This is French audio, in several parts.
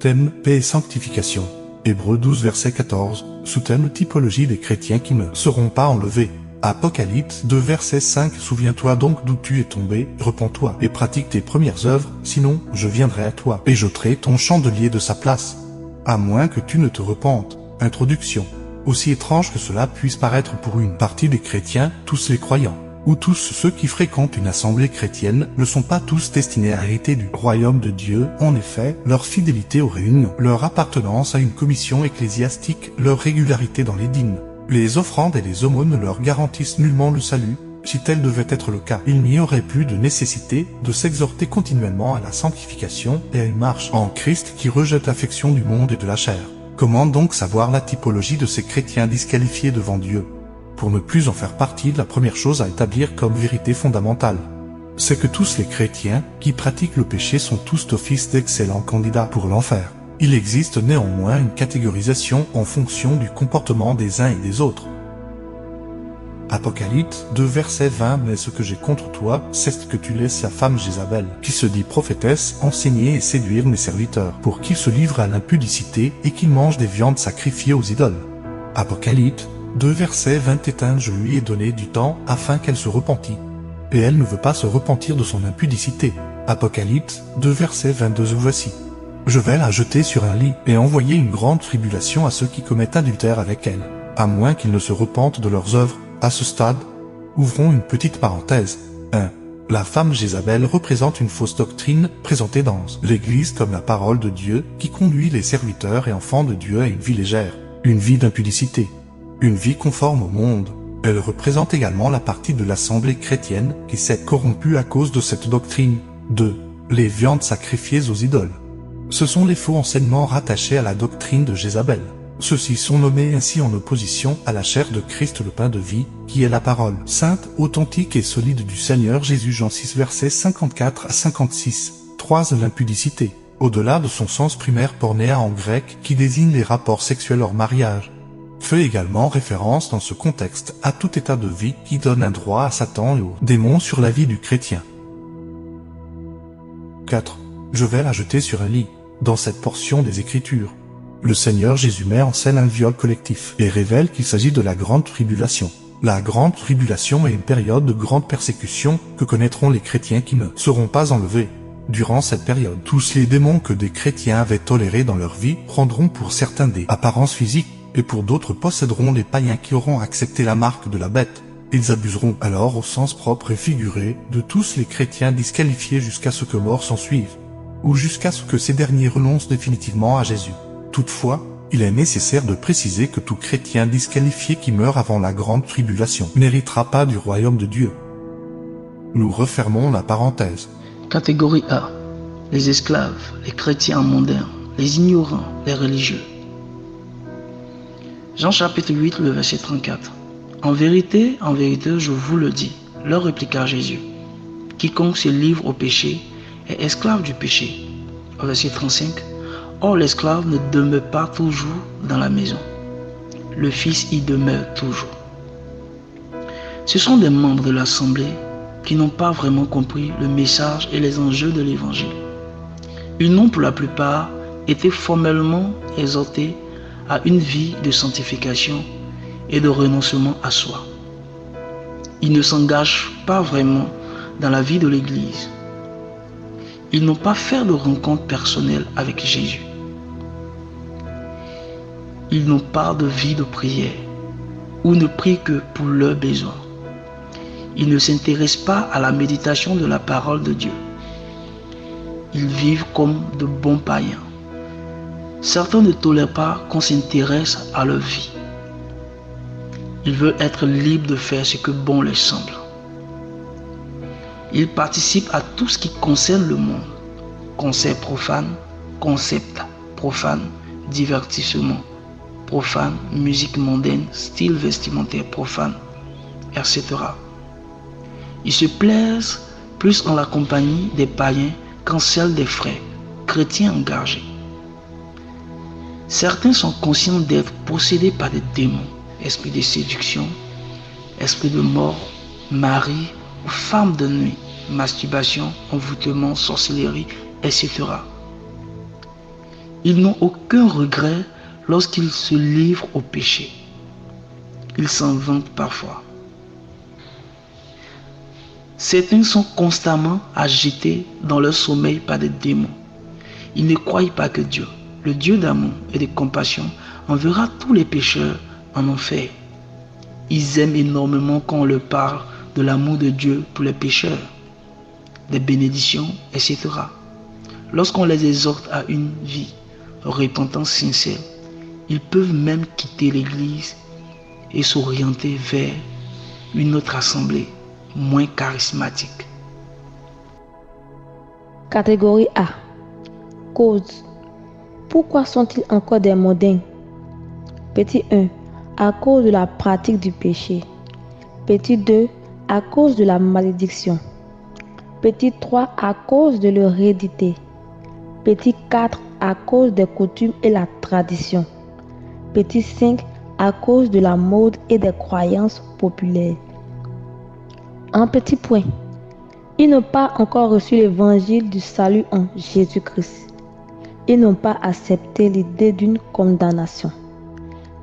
Thème, paix et sanctification. Hébreux 12 verset 14, sous-thème typologie des chrétiens qui ne seront pas enlevés. Apocalypse 2 verset 5, souviens-toi donc d'où tu es tombé, repens-toi et pratique tes premières œuvres, sinon je viendrai à toi et j'ôterai ton chandelier de sa place. À moins que tu ne te repentes. Introduction. Aussi étrange que cela puisse paraître pour une partie des chrétiens, tous les croyants, ou tous ceux qui fréquentent une assemblée chrétienne, ne sont pas tous destinés à hériter du royaume de Dieu. En effet, leur fidélité aux réunions, leur appartenance à une commission ecclésiastique, leur régularité dans les dîmes, les offrandes et les aumônes ne leur garantissent nullement le salut. Si tel devait être le cas, il n'y aurait plus de nécessité de s'exhorter continuellement à la sanctification et à une marche en Christ qui rejette l'affection du monde et de la chair. Comment donc savoir la typologie de ces chrétiens disqualifiés devant Dieu? Pour ne plus en faire partie, la première chose à établir comme vérité fondamentale, c'est que tous les chrétiens qui pratiquent le péché sont tous d'office d'excellents candidats pour l'enfer. Il existe néanmoins une catégorisation en fonction du comportement des uns et des autres. Apocalypse 2 verset 20, mais ce que j'ai contre toi, c'est que tu laisses la femme Jézabel, qui se dit prophétesse, enseigner et séduire mes serviteurs, pour qu'ils se livrent à l'impudicité et qu'ils mangent des viandes sacrifiées aux idoles. Apocalypse 2 verset 21, je lui ai donné du temps afin qu'elle se repentît. Et elle ne veut pas se repentir de son impudicité. Apocalypse 2 verset 22, voici. Je vais la jeter sur un lit et envoyer une grande tribulation à ceux qui commettent adultère avec elle, à moins qu'ils ne se repentent de leurs œuvres. À ce stade, ouvrons une petite parenthèse. 1. La femme Jézabel représente une fausse doctrine présentée dans l'Église comme la parole de Dieu qui conduit les serviteurs et enfants de Dieu à une vie légère, une vie d'impudicité, une vie conforme au monde. Elle représente également la partie de l'assemblée chrétienne qui s'est corrompue à cause de cette doctrine. 2. Les viandes sacrifiées aux idoles. Ce sont les faux enseignements rattachés à la doctrine de Jézabel. Ceux-ci sont nommés ainsi en opposition à la chair de Christ, le pain de vie, qui est la parole sainte, authentique et solide du Seigneur Jésus. Jean 6 versets 54 à 56. 3. L'impudicité. Au-delà de son sens primaire pornéa en grec, qui désigne les rapports sexuels hors mariage, fait également référence dans ce contexte à tout état de vie qui donne un droit à Satan et aux démons sur la vie du chrétien. 4. Je vais la jeter sur un lit. Dans cette portion des Écritures, le Seigneur Jésus met en scène un viol collectif et révèle qu'il s'agit de la grande tribulation. La grande tribulation est une période de grande persécution que connaîtront les chrétiens qui ne seront pas enlevés. Durant cette période, tous les démons que des chrétiens avaient tolérés dans leur vie prendront pour certains des apparences physiques et pour d'autres posséderont les païens qui auront accepté la marque de la bête. Ils abuseront alors au sens propre et figuré de tous les chrétiens disqualifiés jusqu'à ce que mort s'ensuive, ou jusqu'à ce que ces derniers renoncent définitivement à Jésus. Toutefois, il est nécessaire de préciser que tout chrétien disqualifié qui meurt avant la grande tribulation n'héritera pas du royaume de Dieu. Nous refermons la parenthèse. Catégorie A. Les esclaves, les chrétiens mondains, les ignorants, les religieux. Jean chapitre 8, le verset 34. En vérité, je vous le dis, leur répliqua Jésus. Quiconque se livre au péché est esclave du péché. Au verset 35. Or l'esclave ne demeure pas toujours dans la maison. Le Fils y demeure toujours. Ce sont des membres de l'Assemblée qui n'ont pas vraiment compris le message et les enjeux de l'Évangile. Ils n'ont pour la plupart été formellement exhortés à une vie de sanctification et de renoncement à soi. Ils ne s'engagent pas vraiment dans la vie de l'Église. Ils n'ont pas fait de rencontre personnelle avec Jésus. Ils n'ont pas de vie de prière ou ne prient que pour leurs besoins. Ils ne s'intéressent pas à la méditation de la parole de Dieu. Ils vivent comme de bons païens. Certains ne tolèrent pas qu'on s'intéresse à leur vie. Ils veulent être libres de faire ce que bon leur semble. Ils participent à tout ce qui concerne le monde. Concepts profanes, divertissement profane, musique mondaine, style vestimentaire profane, etc. Ils se plaisent plus en la compagnie des païens qu'en celle des frères, chrétiens engagés. Certains sont conscients d'être possédés par des démons, esprits de séduction, esprits de mort, mari ou femme de nuit, masturbation, envoûtement, sorcellerie, etc. Ils n'ont aucun regret lorsqu'ils se livrent au péché. Ils s'en vantent parfois. Certains sont constamment agités dans leur sommeil par des démons. Ils ne croient pas que Dieu, le Dieu d'amour et de compassion, enverra tous les pécheurs en enfer. Ils aiment énormément quand on leur parle de l'amour de Dieu pour les pécheurs, des bénédictions, etc. Lorsqu'on les exhorte à une vie de repentance sincère, ils peuvent même quitter l'église et s'orienter vers une autre assemblée, moins charismatique. Catégorie A. Cause. Pourquoi sont-ils encore des mondains? Petit 1. À cause de la pratique du péché. Petit 2. À cause de la malédiction. Petit 3. À cause de l'hérédité. Petit 4. À cause des coutumes et la tradition. Petit 5. À cause de la mode et des croyances populaires. Un petit point. Ils n'ont pas encore reçu l'évangile du salut en Jésus-Christ. Ils n'ont pas accepté l'idée d'une condamnation.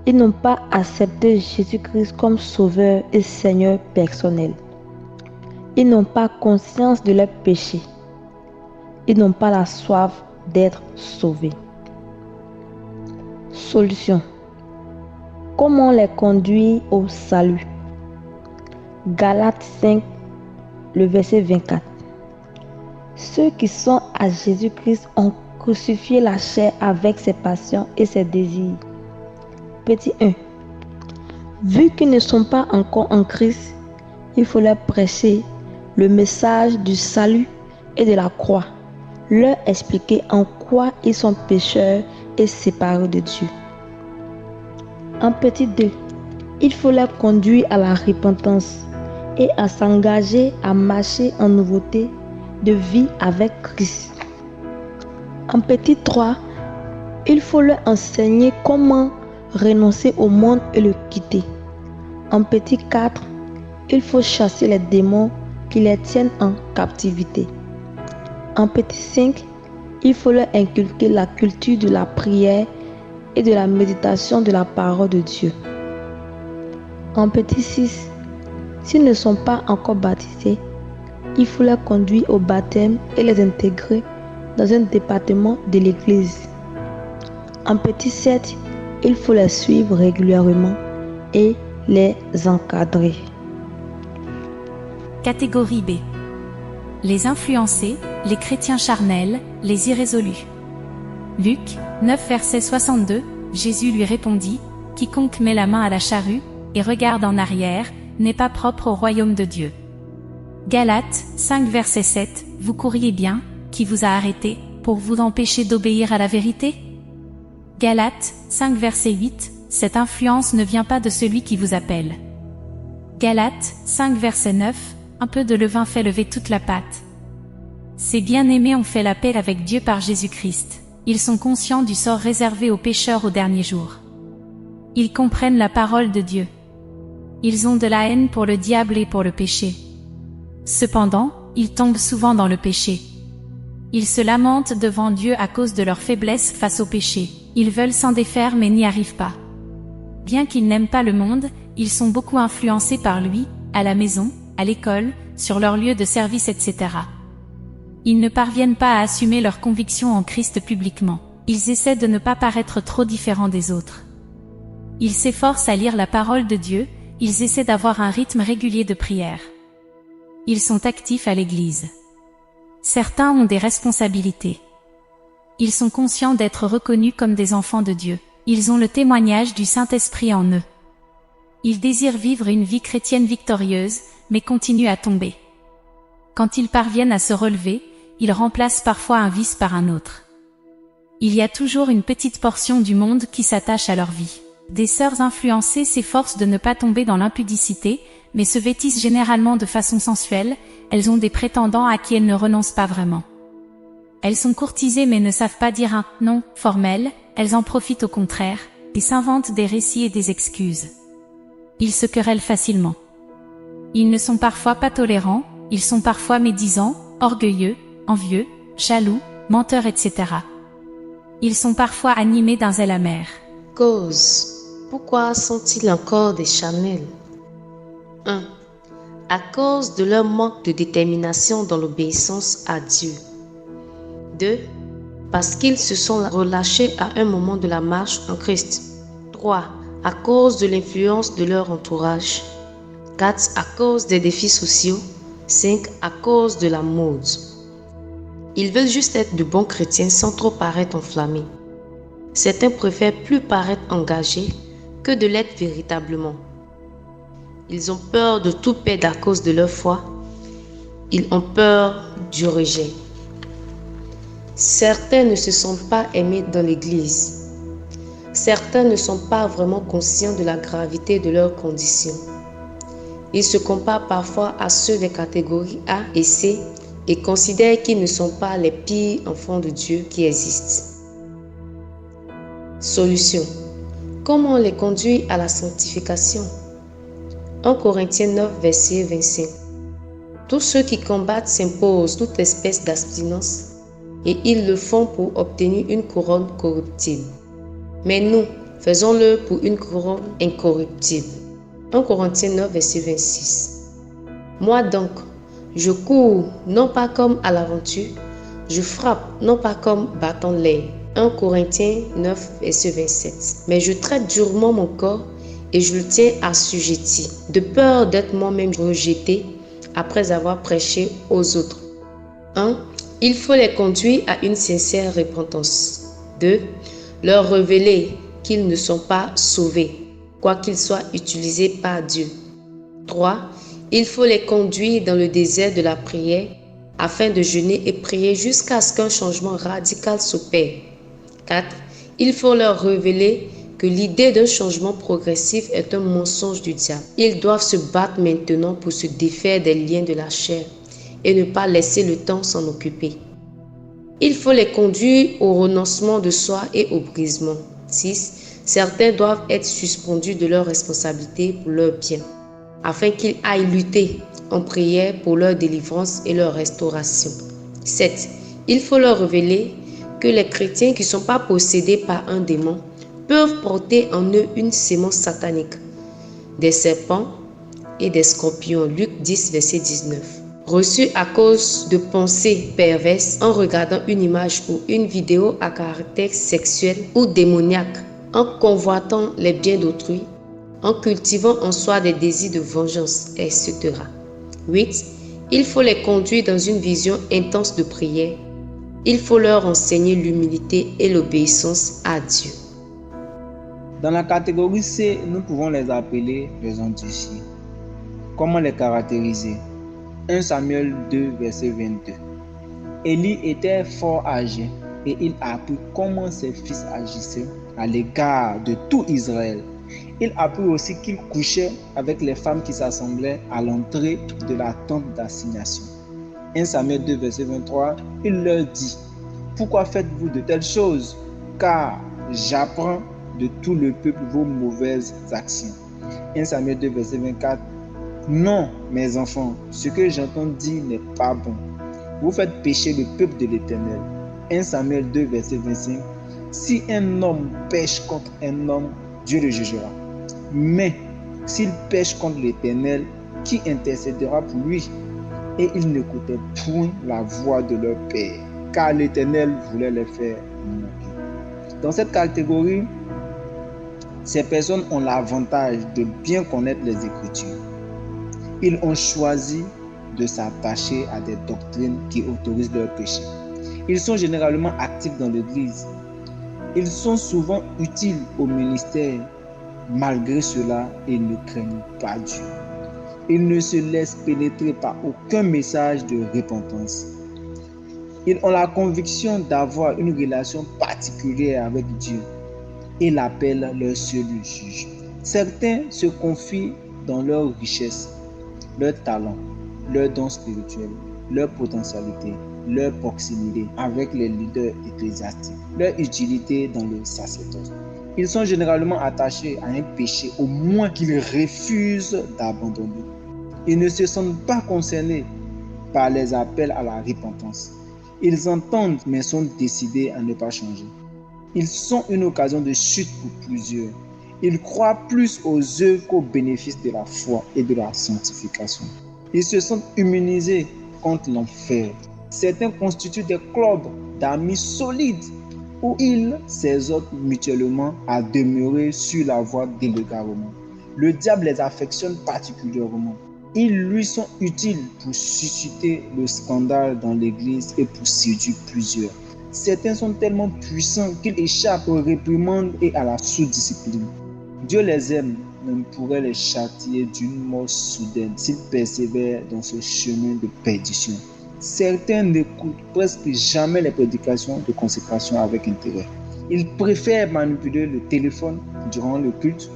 Ils n'ont pas accepté Jésus-Christ comme sauveur et Seigneur personnel. Ils n'ont pas conscience de leur péché. Ils n'ont pas la soif d'être sauvés. Solution. Comment les conduire au salut? Galates 5, le verset 24. Ceux qui sont à Jésus-Christ ont crucifié la chair avec ses passions et ses désirs. Petit 1. Vu qu'ils ne sont pas encore en Christ, il faut leur prêcher le message du salut et de la croix, leur expliquer en quoi ils sont pécheurs et séparés de Dieu. En petit 2. Il faut leur conduire à la repentance et à s'engager à marcher en nouveauté de vie avec Christ. En petit 3, il faut leur enseigner comment renoncer au monde et le quitter. En petit 4, il faut chasser les démons qui les tiennent en captivité. En petit 5, il faut leur inculquer la culture de la prière et de la méditation de la parole de Dieu. En petit 6, s'ils ne sont pas encore baptisés, il faut les conduire au baptême et les intégrer dans un département de l'Église. En petit 7, il faut les suivre régulièrement et les encadrer. Catégorie B. Les influencés, les chrétiens charnels, les irrésolus. Luc 9 verset 62, Jésus lui répondit, « Quiconque met la main à la charrue et regarde en arrière n'est pas propre au royaume de Dieu. » Galates 5 verset 7, « Vous courriez bien, qui vous a arrêté, pour vous empêcher d'obéir à la vérité ?» Galates 5 verset 8, « Cette influence ne vient pas de celui qui vous appelle. » Galates 5 verset 9, « Un peu de levain fait lever toute la pâte. » Ces bien-aimés ont fait la paix avec Dieu par Jésus-Christ. Ils sont conscients du sort réservé aux pécheurs au dernier jour. Ils comprennent la parole de Dieu. Ils ont de la haine pour le diable et pour le péché. Cependant, ils tombent souvent dans le péché. Ils se lamentent devant Dieu à cause de leur faiblesse face au péché. Ils veulent s'en défaire mais n'y arrivent pas. Bien qu'ils n'aiment pas le monde, ils sont beaucoup influencés par lui, à la maison, à l'école, sur leur lieu de service, etc. Ils ne parviennent pas à assumer leurs convictions en Christ publiquement. Ils essaient de ne pas paraître trop différents des autres. Ils s'efforcent à lire la parole de Dieu, ils essaient d'avoir un rythme régulier de prière. Ils sont actifs à l'église. Certains ont des responsabilités. Ils sont conscients d'être reconnus comme des enfants de Dieu. Ils ont le témoignage du Saint-Esprit en eux. Ils désirent vivre une vie chrétienne victorieuse, mais continuent à tomber. Quand ils parviennent à se relever, ils remplacent parfois un vice par un autre. Il y a toujours une petite portion du monde qui s'attache à leur vie. Des sœurs influencées s'efforcent de ne pas tomber dans l'impudicité, mais se vêtissent généralement de façon sensuelle, elles ont des prétendants à qui elles ne renoncent pas vraiment. Elles sont courtisées mais ne savent pas dire un « non » formel, elles en profitent au contraire, et s'inventent des récits et des excuses. Ils se querellent facilement. Ils ne sont parfois pas tolérants, ils sont parfois médisants, orgueilleux, envieux, jaloux, menteurs, etc. Ils sont parfois animés d'un zèle amer. Cause. Pourquoi sont-ils encore des charnels? 1. À cause de leur manque de détermination dans l'obéissance à Dieu. 2. Parce qu'ils se sont relâchés à un moment de la marche en Christ. 3. À cause de l'influence de leur entourage. 4. À cause des défis sociaux. 5. À cause de la mode. Ils veulent juste être de bons chrétiens sans trop paraître enflammés. Certains préfèrent plus paraître engagés que de l'être véritablement. Ils ont peur de tout perdre à cause de leur foi. Ils ont peur du rejet. Certains ne se sentent pas aimés dans l'Église. Certains ne sont pas vraiment conscients de la gravité de leurs conditions. Ils se comparent parfois à ceux des catégories A et C et considèrent qu'ils ne sont pas les pires enfants de Dieu qui existent. Solution. Comment les conduire à la sanctification? 1 Corinthiens 9, verset 25. Tous ceux qui combattent s'imposent toute espèce d'abstinence et ils le font pour obtenir une couronne corruptible. Mais nous, faisons-le pour une couronne incorruptible. 1 Corinthiens 9, verset 26. Moi donc, je cours non pas comme à l'aventure, je frappe non pas comme battant l'air. 1 Corinthiens 9, verset 27. Mais je traite durement mon corps et je le tiens assujetti, de peur d'être moi-même rejeté après avoir prêché aux autres. 1. Il faut les conduire à une sincère repentance. 2. Leur révéler qu'ils ne sont pas sauvés, quoiqu'ils soient utilisés par Dieu. 3. Il faut les conduire dans le désert de la prière afin de jeûner et prier jusqu'à ce qu'un changement radical s'opère. 4. Il faut leur révéler que l'idée d'un changement progressif est un mensonge du diable. Ils doivent se battre maintenant pour se défaire des liens de la chair et ne pas laisser le temps s'en occuper. Il faut les conduire au renoncement de soi et au brisement. 6. Certains doivent être suspendus de leurs responsabilités pour leur bien, afin qu'ils aillent lutter en prière pour leur délivrance et leur restauration. 7. Il faut leur révéler que les chrétiens qui ne sont pas possédés par un démon peuvent porter en eux une sémence satanique, des serpents et des scorpions. Luc 10, verset 19. Reçus à cause de pensées perverses en regardant une image ou une vidéo à caractère sexuel ou démoniaque, en convoitant les biens d'autrui, en cultivant en soi des désirs de vengeance, etc. 8. Il faut les conduire dans une vision intense de prière. Il faut leur enseigner l'humilité et l'obéissance à Dieu. Dans la catégorie C, nous pouvons les appeler les endurcis. Comment les caractériser? 1 Samuel 2, verset 22. Élie était fort âgé et il a appris comment ses fils agissaient à l'égard de tout Israël. Il apprit aussi qu'il couchait avec les femmes qui s'assemblaient à l'entrée de la tente d'assignation. 1 Samuel 2, verset 23, il leur dit: pourquoi faites-vous de telles choses? Car j'apprends de tout le peuple vos mauvaises actions. 1 Samuel 2, verset 24, non, mes enfants, ce que j'entends dire n'est pas bon. Vous faites pécher le peuple de l'Éternel. 1 Samuel 2, verset 25, si un homme pêche contre un homme, Dieu le jugera. Mais s'il pêche contre l'Éternel, qui intercédera pour lui? Et ils n'écoutaient point la voix de leur père, car l'Éternel voulait les faire mourir. Dans cette catégorie, ces personnes ont l'avantage de bien connaître les Écritures. Ils ont choisi de s'attacher à des doctrines qui autorisent leur péché. Ils sont généralement actifs dans l'Église. Ils sont souvent utiles au ministère. Malgré cela, ils ne craignent pas Dieu. Ils ne se laissent pénétrer par aucun message de repentance. Ils ont la conviction d'avoir une relation particulière avec Dieu et l'appellent leur seul juge. Certains se confient dans leur richesse, leur talent, leurs dons spirituels, leur potentialité, leur proximité avec les leaders ecclésiastiques, leur utilité dans le sacerdoce. Ils sont généralement attachés à un péché au moins qu'ils refusent d'abandonner. Ils ne se sentent pas concernés par les appels à la repentance. Ils entendent mais sont décidés à ne pas changer. Ils sont une occasion de chute pour plusieurs. Ils croient plus aux œuvres qu'aux bénéfices de la foi et de la sanctification. Ils se sentent immunisés contre l'enfer. Certains constituent des clubs d'amis solides où ils s'exhortent mutuellement à demeurer sur la voie de l'égarement. Le diable les affectionne particulièrement. Ils lui sont utiles pour susciter le scandale dans l'église et pour séduire plusieurs. Certains sont tellement puissants qu'ils échappent aux réprimandes et à la sous-discipline. Dieu les aime, mais pourrait les châtier d'une mort soudaine s'ils persévèrent dans ce chemin de perdition. Certains n'écoutent presque jamais les prédications de consécration avec intérêt. Ils préfèrent manipuler le téléphone durant le culte.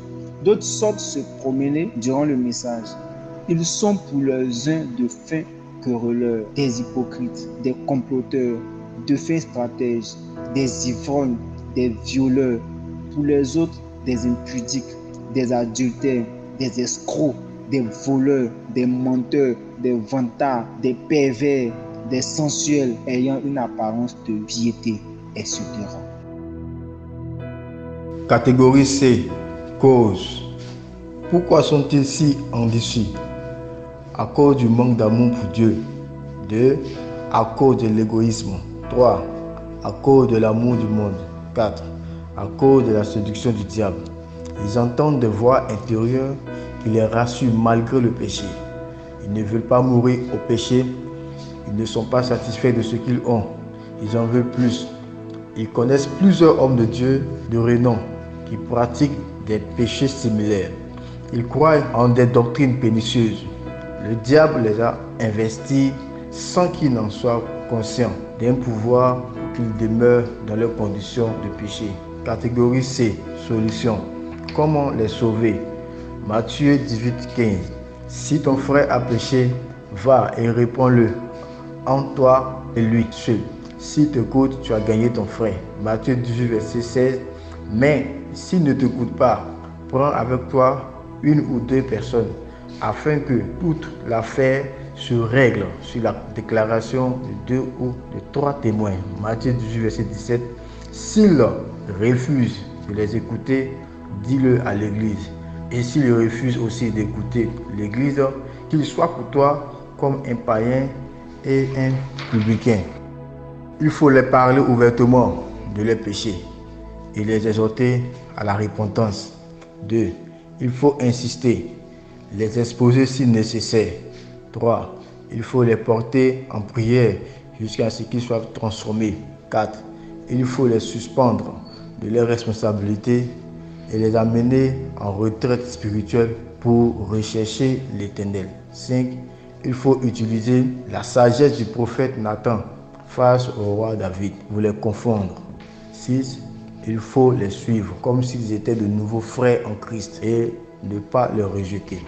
D'autres sortent se promener durant le message. Ils sont pour leurs uns de fins querelleurs, des hypocrites, des comploteurs, de fins stratèges, des ivrognes, des violeurs. Pour les autres, des impudiques, des adultères, des escrocs, des voleurs, des menteurs, des vantards, des pervers, des sensuels ayant une apparence de piété, etc. Catégorie C. Cause. Pourquoi sont-ils si endurcis? À cause du manque d'amour pour Dieu. 2. À cause de l'égoïsme. 3. À cause de l'amour du monde. 4. À cause de la séduction du diable. Ils entendent des voix intérieures qui les rassurent malgré le péché. Ils ne veulent pas mourir au péché. Ils ne sont pas satisfaits de ce qu'ils ont. Ils en veulent plus. Ils connaissent plusieurs hommes de Dieu de renom qui pratiquent des péchés similaires. Ils croient en des doctrines pernicieuses. Le diable les a investis sans qu'ils n'en soient conscients d'un pouvoir pour qu'ils demeurent dans leurs conditions de péché. Catégorie C. Solution. Comment les sauver? Matthieu 18, 15. Si ton frère a péché, va et réponds-le entre toi et lui seul. S'il t'écoute, tu as gagné ton frère. Matthieu 18, verset 16. Mais s'il ne t'écoute pas, prends avec toi une ou deux personnes afin que toute l'affaire se règle sur la déclaration de 2 ou de 3 témoins. Matthieu 18, verset 17. S'il refuse de les écouter, dis-le à l'église. Et s'il refuse aussi d'écouter l'église, qu'il soit pour toi comme un païen et un publicain. Il faut les parler ouvertement de leurs péchés et les exhorter à la repentance. 2. Il faut insister, les exposer si nécessaire. 3. Il faut les porter en prière jusqu'à ce qu'ils soient transformés. 4. Il faut les suspendre de leurs responsabilités et les amener en retraite spirituelle pour rechercher l'Éternel. 5. Il faut utiliser la sagesse du prophète Nathan face au roi David pour les confondre. 6. Il faut les suivre comme s'ils étaient de nouveaux frères en Christ et ne pas les rejeter.